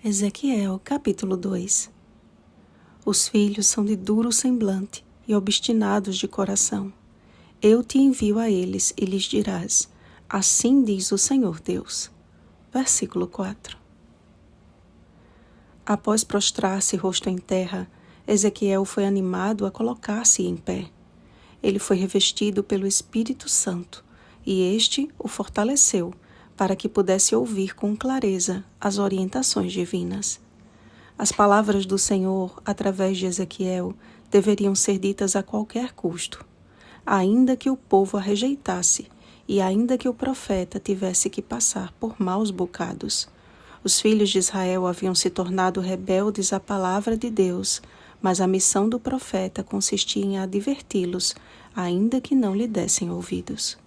Ezequiel, capítulo 2. Os filhos são de duro semblante e obstinados de coração. Eu te envio a eles e lhes dirás: assim diz o Senhor Deus. Versículo 4. Após prostrar-se rosto em terra, Ezequiel foi animado a colocar-se em pé. Ele foi revestido pelo Espírito Santo, e este o fortaleceu para que pudesse ouvir com clareza as orientações divinas. As palavras do Senhor, através de Ezequiel, deveriam ser ditas a qualquer custo. Ainda que o povo a rejeitasse, e ainda que o profeta tivesse que passar por maus bocados. Os filhos de Israel haviam se tornado rebeldes à palavra de Deus, mas a missão do profeta consistia em adverti-los, ainda que não lhe dessem ouvidos.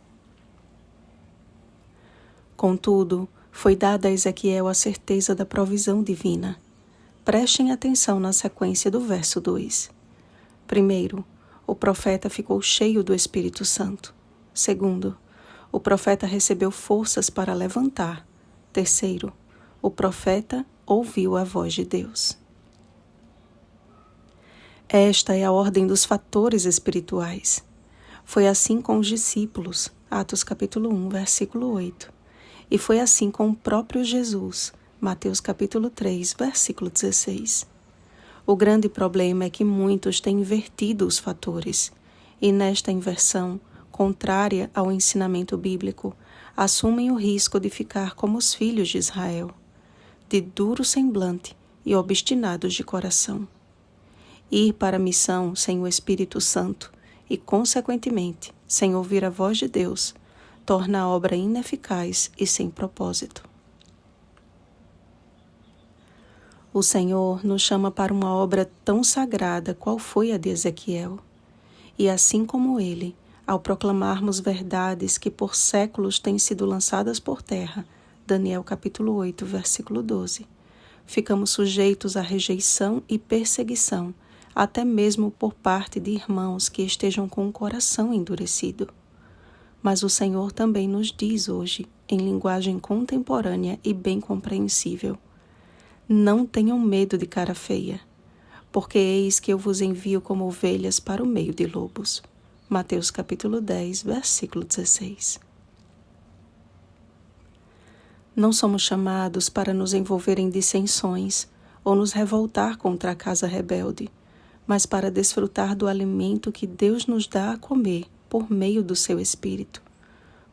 Contudo, foi dada a Ezequiel a certeza da provisão divina. Prestem atenção na sequência do verso 2. Primeiro, o profeta ficou cheio do Espírito Santo. Segundo, o profeta recebeu forças para levantar. Terceiro, o profeta ouviu a voz de Deus. Esta é a ordem dos fatores espirituais. Foi assim com os discípulos, Atos capítulo 1, versículo 8. E foi assim com o próprio Jesus, Mateus capítulo 3, versículo 16. O grande problema é que muitos têm invertido os fatores, e nesta inversão, contrária ao ensinamento bíblico, assumem o risco de ficar como os filhos de Israel, de duro semblante e obstinados de coração. Ir para a missão sem o Espírito Santo e, consequentemente, sem ouvir a voz de Deus, torna a obra ineficaz e sem propósito. O Senhor nos chama para uma obra tão sagrada qual foi a de Ezequiel. E assim como ele, ao proclamarmos verdades que por séculos têm sido lançadas por terra, Daniel capítulo 8, versículo 12, ficamos sujeitos à rejeição e perseguição, até mesmo por parte de irmãos que estejam com o coração endurecido. Mas o Senhor também nos diz hoje, em linguagem contemporânea e bem compreensível: não tenham medo de cara feia, porque eis que eu vos envio como ovelhas para o meio de lobos. Mateus capítulo 10, versículo 16. Não somos chamados para nos envolver em dissensões ou nos revoltar contra a casa rebelde, mas para desfrutar do alimento que Deus nos dá a comer por meio do seu Espírito.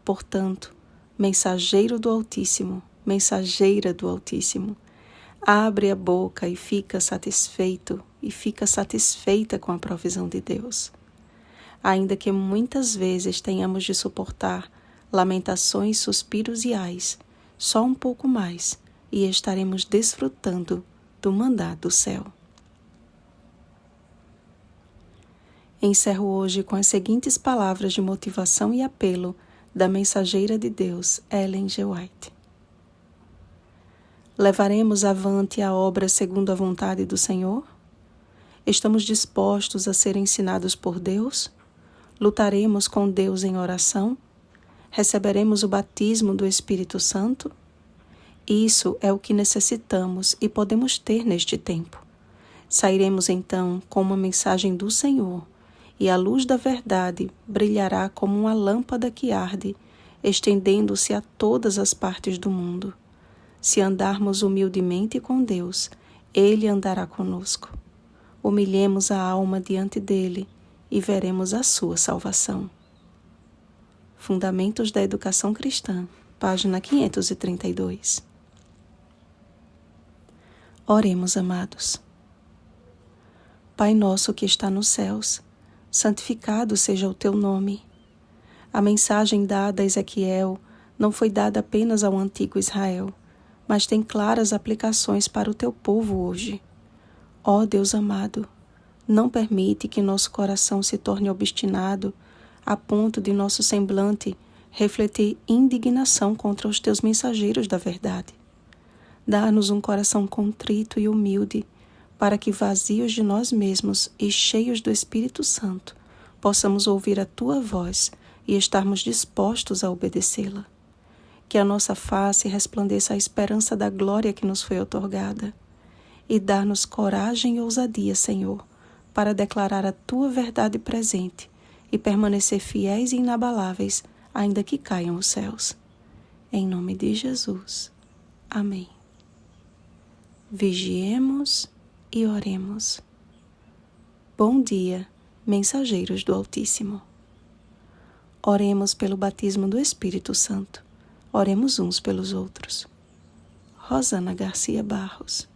Portanto, mensageiro do Altíssimo, mensageira do Altíssimo, abre a boca e fica satisfeito e fica satisfeita com a provisão de Deus. Ainda que muitas vezes tenhamos de suportar lamentações, suspiros e ais, só um pouco mais e estaremos desfrutando do maná do céu. Encerro hoje com as seguintes palavras de motivação e apelo da mensageira de Deus, Ellen G. White. Levaremos avante a obra segundo a vontade do Senhor? Estamos dispostos a ser ensinados por Deus? Lutaremos com Deus em oração? Receberemos o batismo do Espírito Santo? Isso é o que necessitamos e podemos ter neste tempo. Sairemos então com uma mensagem do Senhor, e a luz da verdade brilhará como uma lâmpada que arde, estendendo-se a todas as partes do mundo. Se andarmos humildemente com Deus, Ele andará conosco. Humilhemos a alma diante dele e veremos a sua salvação. Fundamentos da Educação Cristã, página 532. Oremos, amados. Pai nosso que está nos céus, santificado seja o teu nome. A mensagem dada a Ezequiel não foi dada apenas ao antigo Israel, mas tem claras aplicações para o teu povo hoje. Ó Deus amado, não permite que nosso coração se torne obstinado a ponto de nosso semblante refletir indignação contra os teus mensageiros da verdade. Dá-nos um coração contrito e humilde, para que, vazios de nós mesmos e cheios do Espírito Santo, possamos ouvir a tua voz e estarmos dispostos a obedecê-la. que a nossa face resplandeça a esperança da glória que nos foi outorgada, e dar-nos coragem e ousadia, Senhor, para declarar a Tua verdade presente e permanecer fiéis e inabaláveis, ainda que caiam os céus. Em nome de Jesus. Amém. Vigiemos e oremos. Bom dia, mensageiros do Altíssimo. Oremos pelo batismo do Espírito Santo. Oremos uns pelos outros. Rosana Garcia Barros.